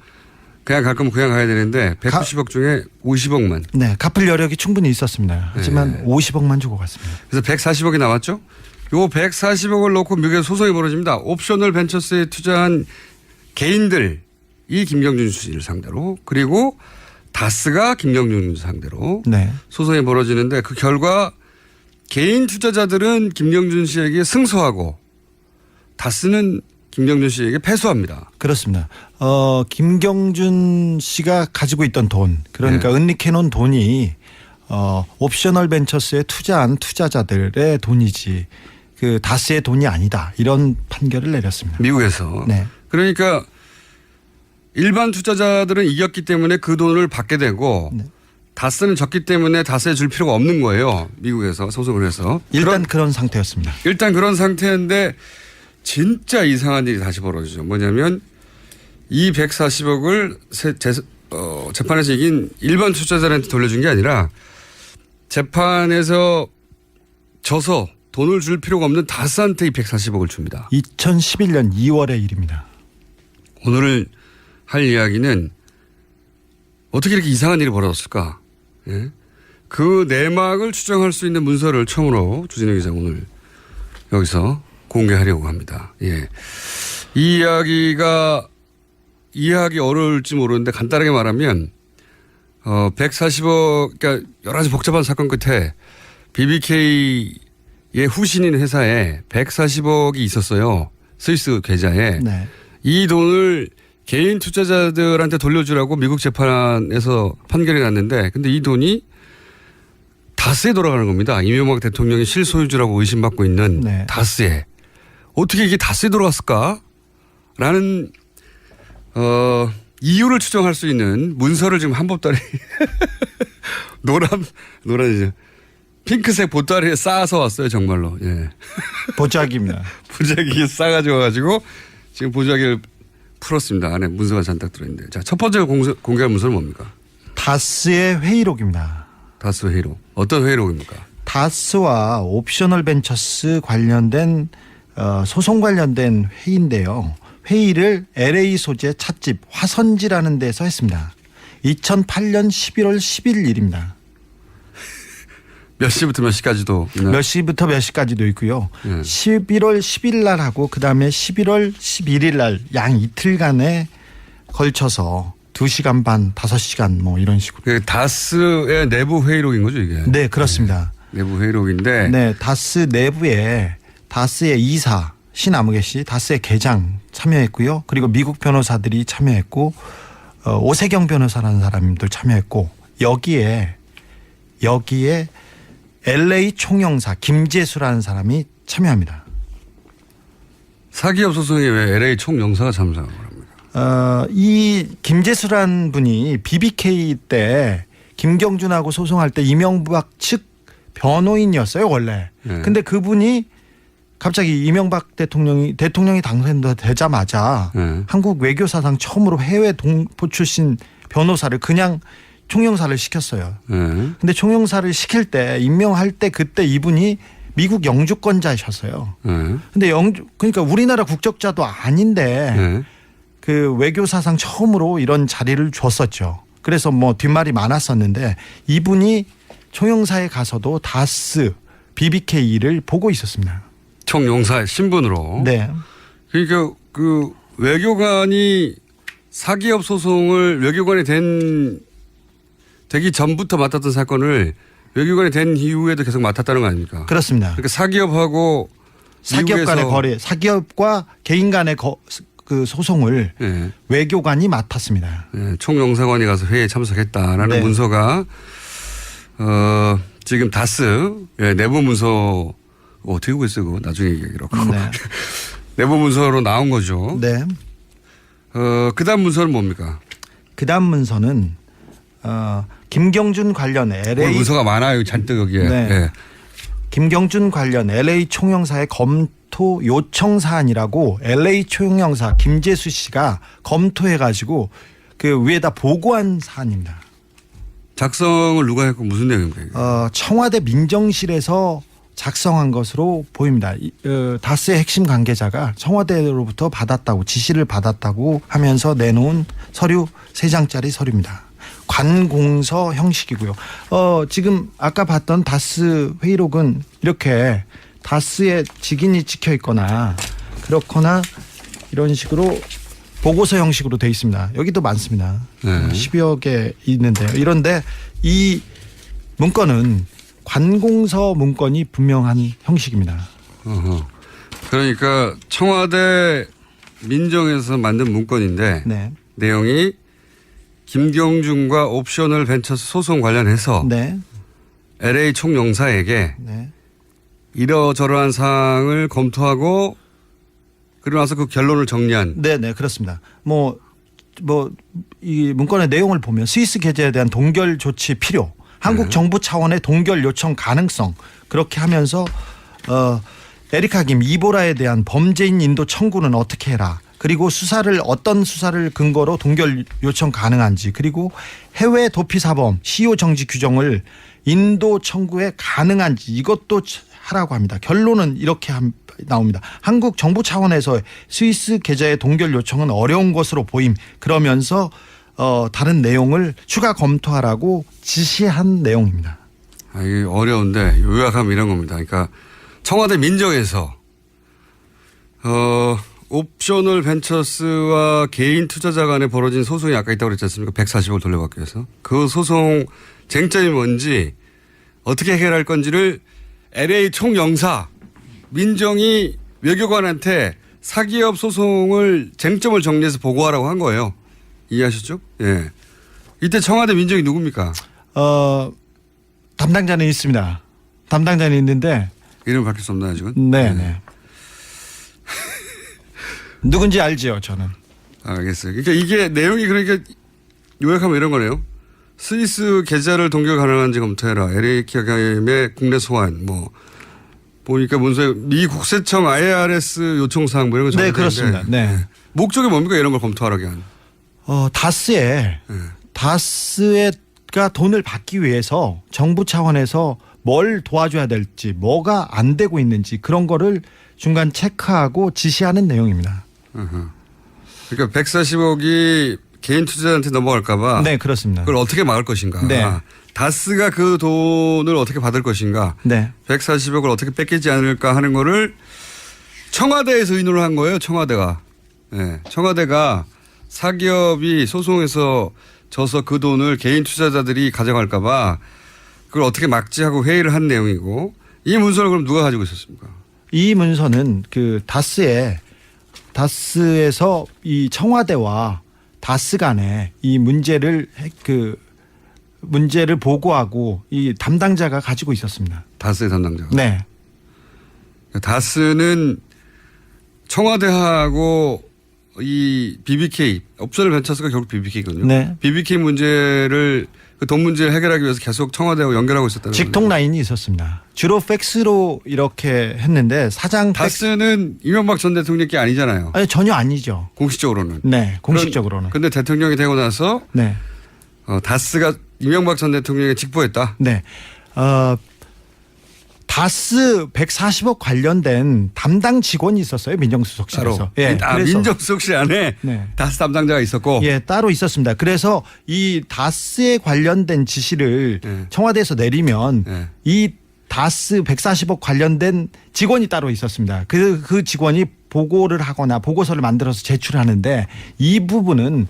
그냥 갈 거면 그냥 가야 되는데 190억 중에 50억만. 네. 갚을 여력이 충분히 있었습니다. 하지만 네. 50억만 주고 갔습니다. 그래서 140억이 남았죠. 요 140억을 놓고 미국에서 소송이 벌어집니다. 옵셔널 벤처스에 투자한 개인들 이 김경준 씨를 상대로 그리고 다스가 김경준 상대로 네. 소송이 벌어지는데 그 결과 개인 투자자들은 김경준 씨에게 승소하고 다스는 김경준 씨에게 패소합니다. 그렇습니다. 김경준 씨가 가지고 있던 돈, 그러니까 네. 은닉해놓은 돈이 옵셔널 벤처스에 투자한 투자자들의 돈이지 그 다스의 돈이 아니다. 이런 판결을 내렸습니다. 미국에서. 네. 그러니까 일반 투자자들은 이겼기 때문에 그 돈을 받게 되고 네. 다스는 졌기 때문에 다스에 줄 필요가 없는 거예요. 미국에서 소송을 해서. 일단 그런 상태였습니다. 일단 그런 상태인데 진짜 이상한 일이 다시 벌어지죠. 뭐냐면 이 140억을 재판에서 이긴 일반 투자자들한테 돌려준 게 아니라 재판에서 져서 돈을 줄 필요가 없는 다스한테 이 140억을 줍니다. 2011년 2월의 일입니다. 오늘 할 이야기는 어떻게 이렇게 이상한 일이 벌어졌을까? 예? 그 내막을 추정할 수 있는 문서를 처음으로 주진우 기자 오늘 여기서 공개하려고 합니다. 예. 이 이야기가 이해하기 어려울지 모르는데 간단하게 말하면 140억, 그러니까 여러 가지 복잡한 사건 끝에 BBK의 후신인 회사에 140억이 있었어요. 스위스 계좌에. 네. 이 돈을 개인 투자자들한테 돌려주라고 미국 재판에서 판결이 났는데 근데 이 돈이 다스에 돌아가는 겁니다. 이명박 대통령이 실소유주라고 의심받고 있는 네. 다스에. 어떻게 이게 다스에 돌아갔을까? 라는 이유를 추정할 수 있는 문서를 지금 한보따리 노란이죠. 핑크색 보따리에 쌓아서 왔어요. 정말로. 예. 보자기입니다. 보자기에 싸가지고 와가지고 지금 보자기를 풀었습니다. 안에 문서가 잔뜩 들어있는데. 자, 첫 번째 공개할 문서는 뭡니까? 다스의 회의록입니다. 다스 회의록. 어떤 회의록입니까? 다스와 옵셔널 벤처스 관련된 소송 관련된 회의인데요. 회의를 LA 소재 찻집 화선지라는 데서 했습니다. 2008년 11월 10일 일입니다. 몇 시부터 몇 시까지도 있나요? 몇 시부터 몇 시까지도 있고요. 네. 11월 10일 날 하고 그다음에 11월 11일 날 양 이틀간에 걸쳐서 2시간 반, 5시간 뭐 이런 식으로. 다스의 내부 회의록인 거죠, 이게? 네, 그렇습니다. 네, 내부 회의록인데. 네, 다스 내부에 다스의 이사 신아무개 씨, 다스의 계장 참여했고요. 그리고 미국 변호사들이 참여했고 오세경 변호사라는 사람들 참여했고 여기에 LA 총영사 김재수라는 사람이 참여합니다. 사기업 소송에 왜 LA 총영사가 참여하는 겁니까? 이 김재수라는 분이 BBK 때 김경준하고 소송할 때 이명박 측 변호인이었어요, 원래. 네. 근데 그분이 갑자기 이명박 대통령이 당선되자마자 네. 한국 외교사상 처음으로 해외 동포 출신 변호사를 그냥 총영사를 시켰어요. 네. 근데 총영사를 시킬 때 임명할 때 그때 이분이 미국 영주권자셨어요. 네. 근데 그러니까 우리나라 국적자도 아닌데 네. 그 외교사상 처음으로 이런 자리를 줬었죠. 그래서 뭐 뒷말이 많았었는데 이분이 총영사에 가서도 다스 BBK를 보고 있었습니다. 총영사의 신분으로. 네. 그러니까 그 외교관이 사기업 소송을 외교관이 되기 전부터 맡았던 사건을 외교관이 된 이후에도 계속 맡았다는 거 아닙니까? 그렇습니다. 그러니까 사기업 간의 거래, 사기업과 개인 간의 그 소송을 네. 외교관이 맡았습니다. 네, 총영사관이 가서 회의에 참석했다라는 네. 문서가 지금 다스 내부 문서 어떻게 보고 있어요? 그거 나중에 얘기하기로. 네. 내부 문서로 나온 거죠. 네. 그다음 문서는 뭡니까? 그다음 문서는 김경준 관련 LA 문서가 많아요. 잔뜩 여기에. 네. 네. 김경준 관련 LA 총영사의 검토 요청 사안이라고 LA 총영사 김재수 씨가 검토해가지고 그 위에다 보고한 사안입니다. 작성을 누가 했고 무슨 내용입니까? 청와대 민정실에서 작성한 것으로 보입니다. 다스의 핵심 관계자가 청와대로부터 받았다고 지시를 받았다고 하면서 내놓은 서류 3장짜리 서류입니다. 관공서 형식이고요. 지금 아까 봤던 다스 회의록은 이렇게 다스의 직인이 찍혀 있거나 그렇거나 이런 식으로 보고서 형식으로 돼 있습니다. 여기도 많습니다. 10여 개 있는데요. 이런데 이 문건은 관공서 문건이 분명한 형식입니다. 그러니까 청와대 민정에서 만든 문건인데 네. 내용이 김경준과 옵셔널 벤처스 소송 관련해서 네. LA 총영사에게 네. 이러저러한 사항을 검토하고 그러고 나서 그 결론을 정리한. 네, 그렇습니다. 이 문건의 내용을 보면 스위스 계좌에 대한 동결 조치 필요, 한국 정부 차원의 동결 요청 가능성 그렇게 하면서 에리카 김 이보라에 대한 범죄인 인도 청구는 어떻게 해라. 그리고 어떤 수사를 근거로 동결 요청 가능한지 그리고 해외 도피 사범 시효 정지 규정을 인도 청구에 가능한지 이것도 하라고 합니다. 결론은 이렇게 나옵니다. 한국 정부 차원에서 스위스 계좌의 동결 요청은 어려운 것으로 보임. 그러면서 다른 내용을 추가 검토하라고 지시한 내용입니다. 이게 어려운데 요약하면 이런 겁니다. 그러니까 청와대 민정에서 옵셔널 벤처스와 개인 투자자 간에 벌어진 소송이 아까 있다고 그랬지 않습니까? 140억 돌려받기 위해서. 그 소송 쟁점이 뭔지 어떻게 해결할 건지를 LA 총영사 민정이 외교관한테 사기업 소송을 쟁점을 정리해서 보고하라고 한 거예요. 이해하셨죠? 예. 이때 청와대 민정이 누굽니까? 담당자는 있습니다. 담당자는 있는데 이름 밝힐 수 없나요 지금? 네. 누군지 알지요, 저는. 알겠어요. 그러니까 이게 내용이 그러니까 요약하면 이런 거네요. 스위스 계좌를 동결 가능한지 검토해라. LA 기업의 국내 소환 보니까 문서에 미 국세청 IRS 요청 사항 이런 거 네, 그렇습니다. 네. 목적이 뭡니까 이런 걸 검토하라게 한? 다스가 돈을 받기 위해서 정부 차원에서 뭘 도와줘야 될지, 뭐가 안 되고 있는지 그런 거를 중간 체크하고 지시하는 내용입니다. 그러니까 140억이 개인 투자자한테 넘어갈까 봐. 네, 그렇습니다. 그걸 어떻게 막을 것인가. 네. 다스가 그 돈을 어떻게 받을 것인가. 네. 140억을 어떻게 뺏기지 않을까 하는 거를 청와대에서 의논을 한 거예요. 청와대가. 네. 청와대가 사기업이 소송에서 져서 그 돈을 개인 투자자들이 가져갈까 봐 그걸 어떻게 막지 하고 회의를 한 내용이고 이 문서를 그럼 누가 가지고 있었습니까? 이 문서는 그 다스에서 이 청와대와 다스 간에 이 문제를 보고하고 이 담당자가 가지고 있었습니다. 다스의 담당자가? 네. 다스는 청와대하고 이 BBK, 옵셔널 벤처스가 결국 BBK거든요. 네. BBK 문제를 그 돈 문제를 해결하기 위해서 계속 청와대하고 연결하고 있었다는 거죠. 직통 라인이 있었습니다. 주로 팩스로 이렇게 했는데 다스는 이명박 전 대통령 게 아니잖아요. 아니, 전혀 아니죠. 공식적으로는. 네, 공식적으로는. 그런데 대통령이 되고 나서 네. 다스가 이명박 전 대통령에 직보했다. 네. 다스 140억 관련된 담당 직원이 있었어요. 민정수석실에서. 예. 민정수석실 안에 네. 다스 담당자가 있었고. 예, 따로 있었습니다. 그래서 이 다스에 관련된 지시를 청와대에서 내리면 이 다스 140억 관련된 직원이 따로 있었습니다. 그 직원이 보고를 하거나 보고서를 만들어서 제출하는데 이 부분은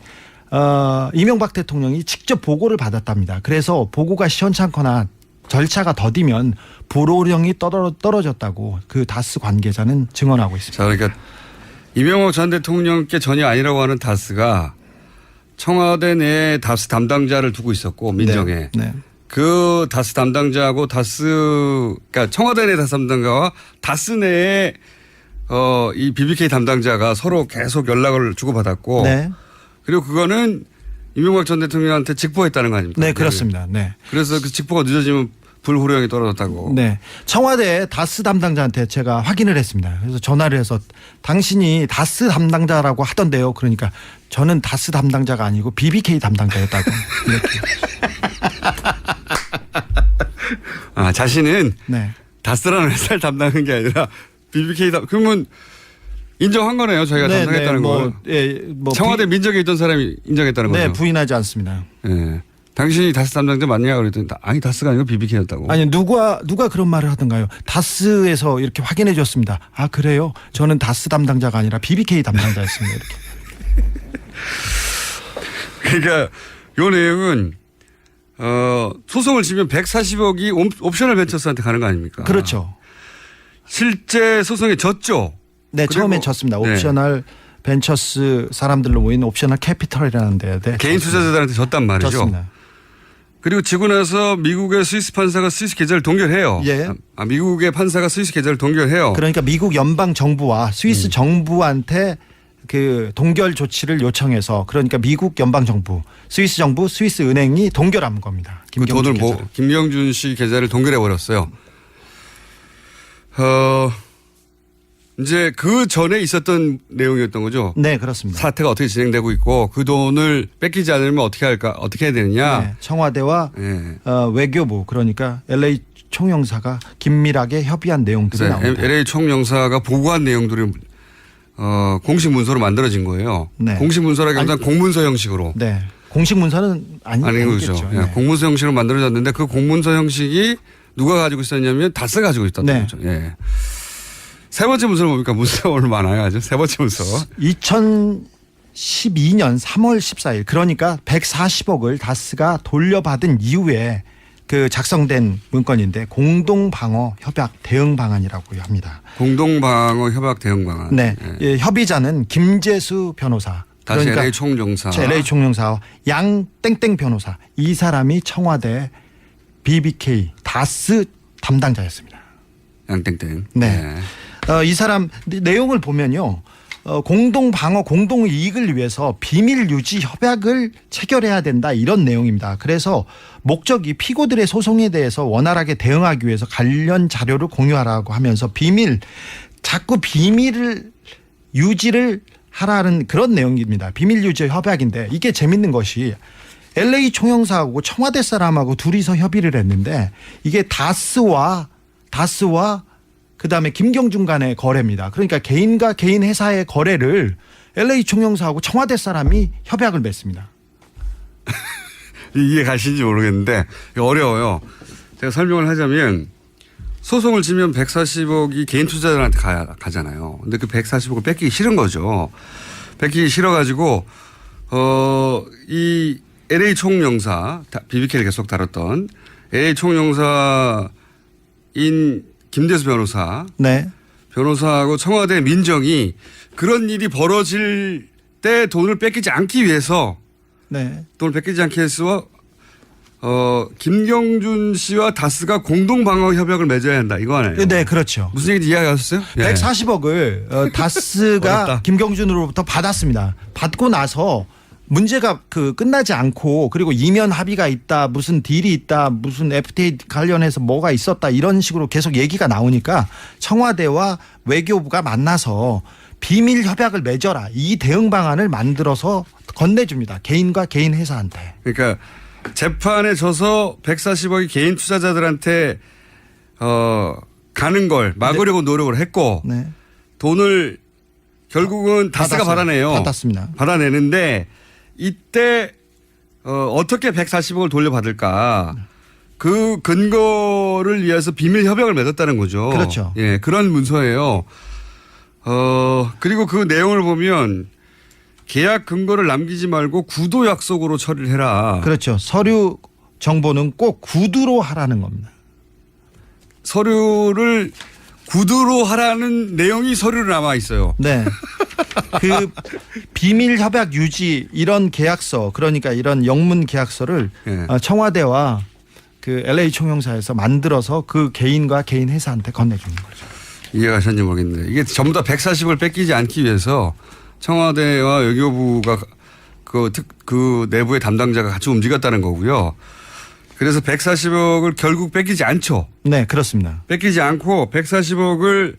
이명박 대통령이 직접 보고를 받았답니다. 그래서 보고가 시원찮거나 절차가 더디면 불호령이 떨어졌다고 그 다스 관계자는 증언하고 있습니다. 자, 그러니까 이명박 전 대통령께 전혀 아니라고 하는 다스가 청와대 내에 다스 담당자를 두고 있었고 민정에. 네. 그 다스 담당자하고 그러니까 청와대 내 다스 담당자와 다스 내에 이 BBK 담당자가 서로 계속 연락을 주고받았고. 네. 그리고 그거는 이명박 전 대통령한테 직보했다는 거 아닙니까? 네, 그렇습니다. 네. 그래서 그 직보가 늦어지면 불호령이 떨어졌다고. 네. 청와대 다스 담당자한테 제가 확인을 했습니다. 그래서 전화를 해서 당신이 다스 담당자라고 하던데요. 그러니까 저는 다스 담당자가 아니고 BBK 담당자였다고. 이렇게. 자신은 네. 다스라는 회사를 담당한 게 아니라 BBK 그러면 인정한 거네요. 저희가 담당했다는 거. 청와대 민정에 있던 사람이 인정했다는 거죠. 네, 부인하지 않습니다. 네. 당신이 다스 담당자 맞냐 그랬더니 아니 다스가 아니고 BBK였다고. 아니 누가 그런 말을 하던가요? 다스에서 이렇게 확인해 줬습니다. 아 그래요? 저는 다스 담당자가 아니라 BBK 담당자였습니다. 이렇게. 그러니까 요 내용은 소송을 지면 140억이 옵셔널 벤처스한테 가는 거 아닙니까? 그렇죠. 실제 소송에 졌죠. 네, 처음엔 졌습니다. 옵셔널 벤처스 사람들로 모인 옵셔널 캐피털이라는 데에 개인 투자자들한테 졌단 말이죠. 졌습니다. 그리고 지고 나서 미국의 스위스 판사가 스위스 계좌를 동결해요. 예. 미국의 판사가 스위스 계좌를 동결해요. 그러니까 미국 연방 정부와 스위스 정부한테 그 동결 조치를 요청해서 그러니까 미국 연방 정부, 스위스 정부, 스위스 은행이 동결한 겁니다. 그 돈을 김경준 씨 계좌를 동결해 버렸어요. 이제 그 전에 있었던 내용이었던 거죠. 네, 그렇습니다. 사태가 어떻게 진행되고 있고 그 돈을 뺏기지 않으면 어떻게 할까, 어떻게 해야 되느냐. 네, 청와대와 외교부 그러니까 LA 총영사가 긴밀하게 협의한 내용들이 나옵니다. LA 총영사가 보고한 내용들이 공식 문서로 만들어진 거예요. 네. 공식 문서라기보다는 공문서 형식으로. 네. 공식 문서는 아닌 거죠. 네. 공문서 형식으로 만들어졌는데 그 공문서 형식이 누가 가지고 있었냐면 다스 가지고 있었던 거죠. 예. 세 번째 문서를 보니까 문서가 오늘 많아요. 아주 세 번째 문서. 2012년 3월 14일 그러니까 140억을 다스가 돌려받은 이후에 그 작성된 문건인데 공동방어 협약 대응 방안이라고 합니다. 공동방어 협약 대응 방안. 네. 예, 협의자는 김재수 변호사. 다시 그러니까 LA 총영사. LA 총영사와 양 땡땡 변호사. 이 사람이 청와대 BBK 다스 담당자였습니다. 양 땡땡. 네. 이 사람 내용을 보면요. 공동 방어, 공동 이익을 위해서 비밀 유지 협약을 체결해야 된다 이런 내용입니다. 그래서 목적이 피고들의 소송에 대해서 원활하게 대응하기 위해서 관련 자료를 공유하라고 하면서 자꾸 비밀을 유지를 하라는 그런 내용입니다. 비밀 유지 협약인데 이게 재밌는 것이 LA 총영사하고 청와대 사람하고 둘이서 협의를 했는데 이게 다스와 그다음에 김경준 간의 거래입니다. 그러니까 개인과 개인 회사의 거래를 LA 총영사하고 청와대 사람이 협약을 맺습니다. 이해 가시는지 모르겠는데 어려워요. 제가 설명을 하자면 소송을 지면 140억이 개인 투자자들한테 가잖아요. 근데 그 140억을 뺏기기 싫은 거죠. 뺏기기 싫어가지고 이 LA 총영사 BBK를 계속 다뤘던 LA 총영사인 김재수 변호사, 네. 변호사하고 청와대 민정이 그런 일이 벌어질 때 돈을 뺏기지 않기 위해서, 돈을 뺏기지 않기 위해서 김경준 씨와 다스가 공동 방어 협약을 맺어야 한다 이거 아니에요? 네, 그렇죠. 무슨 얘기인지 이해하셨어요? 140억을 다스가 김경준으로부터 받았습니다. 받고 나서 문제가 끝나지 않고 그리고 이면 합의가 있다 무슨 딜이 있다 무슨 FTA 관련해서 뭐가 있었다 이런 식으로 계속 얘기가 나오니까 청와대와 외교부가 만나서 비밀 협약을 맺어라 이 대응 방안을 만들어서 건네줍니다. 개인과 개인 회사한테. 그러니까 재판에 져서 140억이 개인 투자자들한테 가는 걸 막으려고 노력을 했고 돈을 결국은 다스가 받아내요. 받았습니다. 받아내는데 이때 어떻게 140억을 돌려받을까 그 근거를 위해서 비밀 협약을 맺었다는 거죠. 그렇죠. 예, 그런 문서예요. 그리고 그 내용을 보면 계약 근거를 남기지 말고 구도 약속으로 처리를 해라. 그렇죠. 서류 정보는 꼭 구두로 하라는 겁니다. 서류를 구두로 하라는 내용이 서류로 남아 있어요. 네. 그 비밀 협약 유지 이런 계약서 그러니까 이런 영문 계약서를 청와대와 그 LA 총영사에서 만들어서 그 개인과 개인 회사한테 건네주는 거죠. 이해가 하셨는지 모르겠는데 이게 전부 다 140을 뺏기지 않기 위해서 청와대와 외교부가 그 내부의 담당자가 같이 움직였다는 거고요. 그래서 140억을 결국 뺏기지 않죠. 네, 그렇습니다. 뺏기지 않고 140억을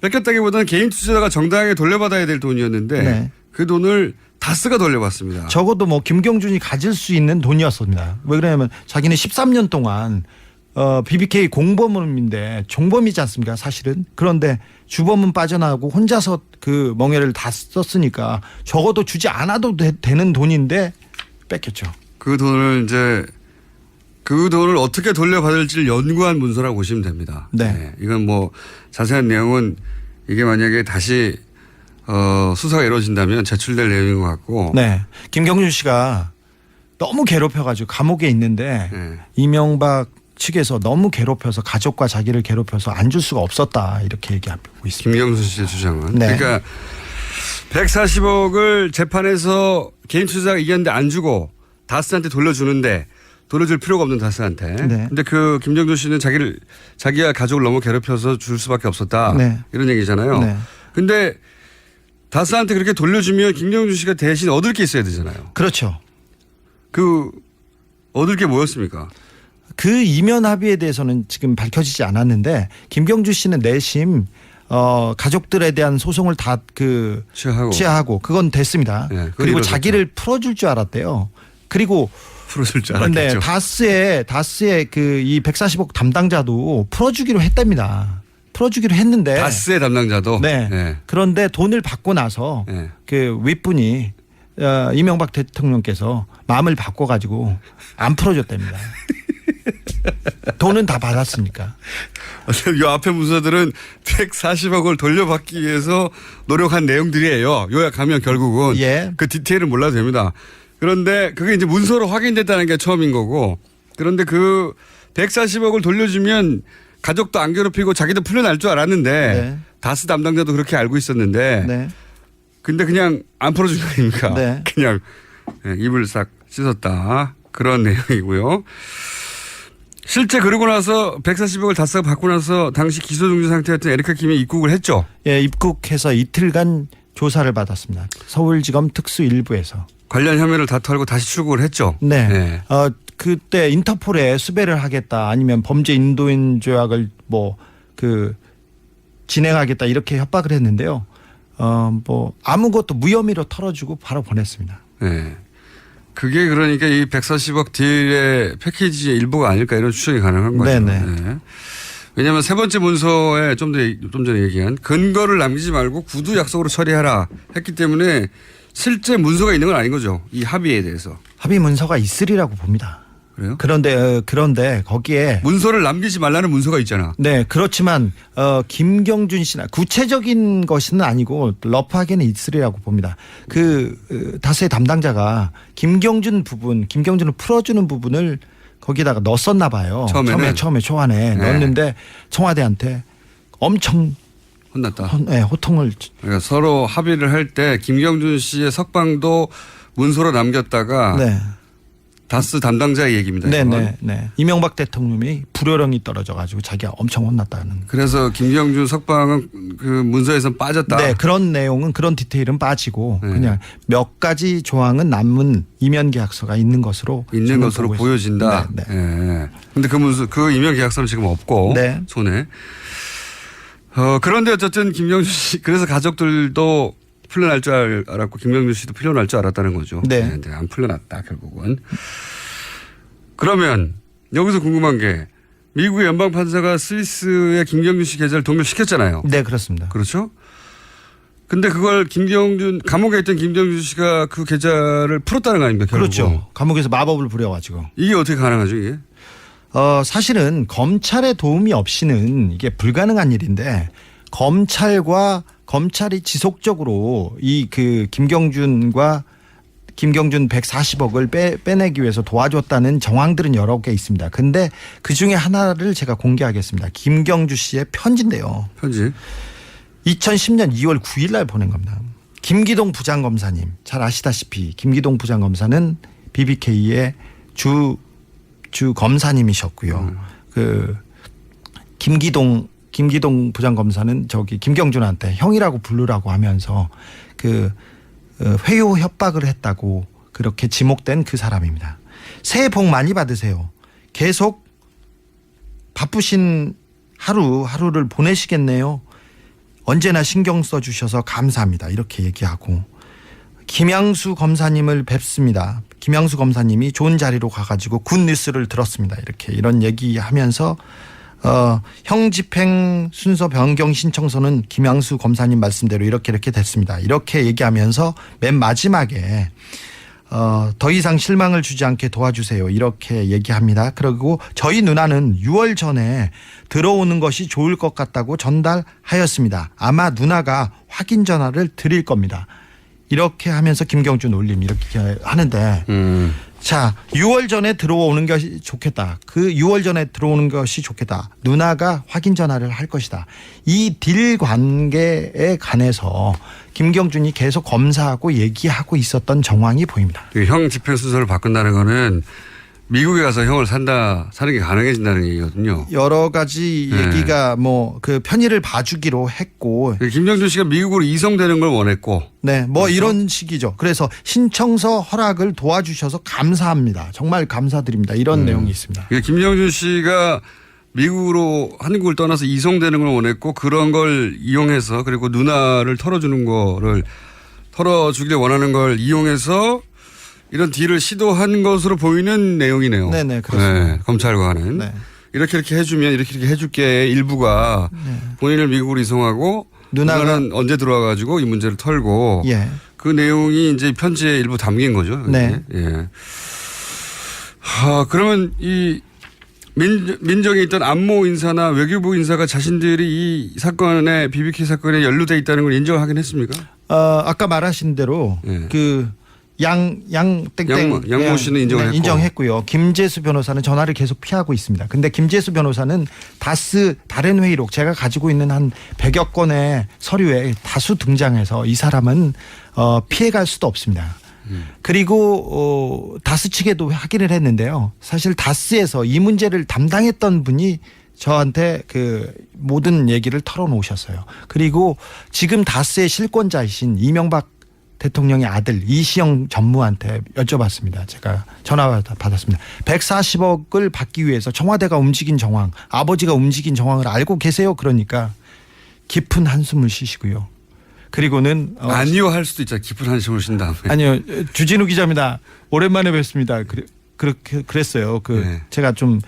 뺏겼다기보다는 개인 투자자가 정당하게 돌려받아야 될 돈이었는데 그 돈을 다스가 돌려받습니다. 적어도 김경준이 가질 수 있는 돈이었습니다. 왜 그러냐면 자기는 13년 동안 BBK 공범인데 종범이지 않습니까 사실은. 그런데 주범은 빠져나가고 혼자서 그 멍해를 다 썼으니까 적어도 주지 않아도 되는 돈인데 뺏겼죠. 그 돈을 어떻게 돌려받을지를 연구한 문서라고 보시면 됩니다. 네. 이건 자세한 내용은 이게 만약에 다시 수사가 이루어진다면 제출될 내용인 것 같고. 네. 김경준 씨가 너무 괴롭혀가지고 감옥에 있는데 네. 이명박 측에서 너무 괴롭혀서 가족과 자기를 괴롭혀서 안 줄 수가 없었다 이렇게 얘기하고 있습니다. 김경수 씨의 주장은. 네. 그러니까 140억을 재판에서 개인 투자가 이겼는데 안 주고 다스한테 돌려주는데 돌려줄 필요가 없는 다스한테. 네. 근데 그 김경수 씨는 자기가 가족을 너무 괴롭혀서 줄 수밖에 없었다. 네. 이런 얘기잖아요. 네. 근데 다스한테 그렇게 돌려주면 김경수 씨가 대신 얻을 게 있어야 되잖아요. 그렇죠. 얻을 게 뭐였습니까? 그 이면 합의에 대해서는 지금 밝혀지지 않았는데 김경주 씨는 내심 가족들에 대한 소송을 다 취하하고 그건 됐습니다. 네, 그리고 이루어졌죠. 자기를 풀어줄 줄 알았대요. 그리고 풀어줄 줄 알았겠죠. 네, 다스의 이 140억 담당자도 풀어주기로 했답니다. 풀어주기로 했는데 다스의 담당자도. 네. 네. 그런데 돈을 받고 나서 네. 그 윗분이 이명박 대통령께서 마음을 바꿔가지고 안 풀어줬답니다. 돈은 다 받았으니까. 이 앞에 문서들은 140억을 돌려받기 위해서 노력한 내용들이에요. 요약하면 결국은 그 디테일은 몰라도 됩니다. 그런데 그게 이제 문서로 확인됐다는 게 처음인 거고, 그런데 그 140억을 돌려주면 가족도 안 괴롭히고 자기도 풀려날 줄 알았는데 다스 담당자도 그렇게 알고 있었는데 근데 그냥 안 풀어준 거 아닙니까? 그냥 입을 싹 씻었다. 그런 내용이고요. 실제 그러고 나서 140억을 다스가 받고 나서 당시 기소중지 상태였던 에리카 김이 입국을 했죠. 예, 입국해서 이틀간 조사를 받았습니다. 서울지검 특수 1부에서. 관련 혐의를 다 털고 다시 출국을 했죠. 네. 그때 인터폴에 수배를 하겠다 아니면 범죄 인도인 조약을 진행하겠다 이렇게 협박을 했는데요. 아무것도 무혐의로 털어주고 바로 보냈습니다. 네. 그게 그러니까 이 140억 딜의 패키지의 일부가 아닐까 이런 추정이 가능한 거죠. 네. 왜냐하면 세 번째 문서에 좀 전에 얘기한 근거를 남기지 말고 구두 약속으로 처리하라 했기 때문에 실제 문서가 있는 건 아닌 거죠. 이 합의에 대해서. 합의 문서가 있으리라고 봅니다. 그래요? 그런데 거기에 문서를 남기지 말라는 문서가 있잖아. 네, 그렇지만 김경준 씨나 구체적인 것은 아니고 러프하게는 있으리라고 봅니다. 다스의 담당자가 김경준을 풀어주는 부분을 거기다가 넣었었나 봐요. 처음에 초안에 넣었는데 청와대한테 엄청 혼났다. 호통을. 그러니까 서로 합의를 할 때 김경준 씨의 석방도 문서로 남겼다가 다스 담당자의 얘기입니다. 네. 이명박 대통령이 불효령이 떨어져가지고 자기가 엄청 혼났다는. 그래서 김경준 석방은 그 문서에서 빠졌다. 네, 그런 디테일은 빠지고 그냥 몇 가지 조항은 남은 이면 계약서가 있는 것으로 보여진다. 네. 근데 그 이면 계약서는 지금 없고 손에. 그런데 어쨌든 김경준 씨 그래서 가족들도 풀려날 줄 알았고 김경준 씨도 풀려날 줄 알았다는 거죠. 네. 안 풀려났다 결국은. 그러면 여기서 궁금한 게 미국의 연방판사가 스위스의 김경준 씨 계좌를 동결시켰잖아요. 네, 그렇습니다. 그렇죠? 근데 그걸 감옥에 있던 김경준 씨가 그 계좌를 풀었다는 거 아닙니까? 결국은. 그렇죠. 감옥에서 마법을 부려가지고. 이게 어떻게 가능하죠 이게? 사실은 검찰의 도움이 없이는 이게 불가능한 일인데 검찰이 지속적으로 김경준 140억을 빼내기 위해서 도와줬다는 정황들은 여러 개 있습니다. 근데 그 중에 하나를 제가 공개하겠습니다. 김경주 씨의 편지인데요. 편지. 2010년 2월 9일 날 보낸 겁니다. 김기동 부장검사님, 잘 아시다시피 김기동 부장검사는 BBK의 주 검사님이셨고요. 김기동 부장검사는 김경준한테 형이라고 부르라고 하면서 회유 협박을 했다고 그렇게 지목된 그 사람입니다. 새해 복 많이 받으세요. 계속 바쁘신 하루를 보내시겠네요. 언제나 신경 써주셔서 감사합니다. 이렇게 얘기하고 김양수 검사님을 뵙습니다. 김양수 검사님이 좋은 자리로 가가지고 굿뉴스를 들었습니다. 이런 얘기하면서 형 집행 순서 변경 신청서는 김양수 검사님 말씀대로 이렇게 됐습니다. 이렇게 얘기하면서 맨 마지막에 더 이상 실망을 주지 않게 도와주세요. 이렇게 얘기합니다. 그리고 저희 누나는 6월 전에 들어오는 것이 좋을 것 같다고 전달하였습니다. 아마 누나가 확인 전화를 드릴 겁니다. 이렇게 하면서 김경준 올림 이렇게 하는데 자, 6월 전에 들어오는 것이 좋겠다. 그 6월 전에 들어오는 것이 좋겠다. 누나가 확인 전화를 할 것이다. 이 딜 관계에 관해서 김경준이 계속 검사하고 얘기하고 있었던 정황이 보입니다. 형 집행 순서를 바꾼다는 거는 미국에 가서 형을 사는 게 가능해진다는 얘기거든요. 여러 가지 얘기가 뭐 그 편의를 봐주기로 했고. 김경준 씨가 미국으로 이송되는 걸 원했고. 네, 뭐 그렇죠? 이런 식이죠. 그래서 신청서 허락을 도와주셔서 감사합니다. 정말 감사드립니다. 이런 내용이 있습니다. 김경준 씨가 미국으로 한국을 떠나서 이송되는 걸 원했고 그런 걸 이용해서 그리고 누나를 털어주는 거를 털어주길 원하는 걸 이용해서 이런 딜을 시도한 것으로 보이는 내용이네요. 네네, 그렇습니다. 네, 검찰과는. 네. 이렇게 해주면 이렇게 해줄게 일부가 본인을 미국으로 이송하고 누나는 언제 들어와가지고 이 문제를 털고 예. 그 내용이 이제 편지에 일부 담긴 거죠. 네. 예. 그러면 이 민정에 있던 안모 인사나 외교부 인사가 자신들이 이 사건에 BBK 사건에 연루돼 있다는 걸 인정하긴 했습니까? 아까 말하신 대로 그 양모 씨는 인정을 인정했고요. 김재수 변호사는 전화를 계속 피하고 있습니다. 근데 김재수 변호사는 다스 다른 회의록 제가 가지고 있는 한 100여 건의 서류에 다수 등장해서 이 사람은 피해갈 수도 없습니다. 그리고 다스 측에도 확인을 했는데요. 사실 다스에서 이 문제를 담당했던 분이 저한테 그 모든 얘기를 털어놓으셨어요. 그리고 지금 다스의 실권자이신 이명박 대통령의 아들 이시영 전무한테 여쭤봤습니다. 제가 전화 받았습니다. 140억을 받기 위해서 청와대가 움직인 정황, 아버지가 움직인 정황을 알고 계세요? 그러니까 깊은 한숨을 쉬시고요. 그리고는 아니요 할 수도 있잖아요. 깊은 한숨을 쉰 다음에. 아니요. 주진우 기자입니다. 오랜만에 뵙습니다. 그랬어요. 제가 좀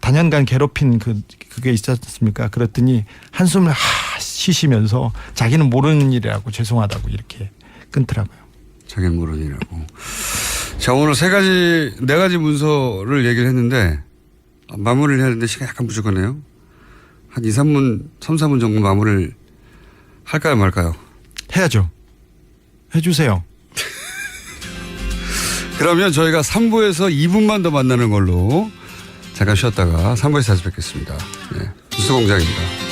단연간 괴롭힌 그게 있지 않습니까? 그랬더니 한숨을 쉬시면서 자기는 모르는 일이라고 죄송하다고 이렇게 끊더라고요. 자기는 모르는 일이라고. 자, 오늘 네 가지 문서를 얘기를 했는데 마무리를 해야 하는데 시간이 약간 부족하네요. 한 3, 4분 정도 마무리를 할까요 말까요? 해야죠. 해주세요. 그러면 저희가 3부에서 2분만 더 만나는 걸로 잠깐 쉬었다가 3부에서 다시 뵙겠습니다. 네, 뉴스공장입니다.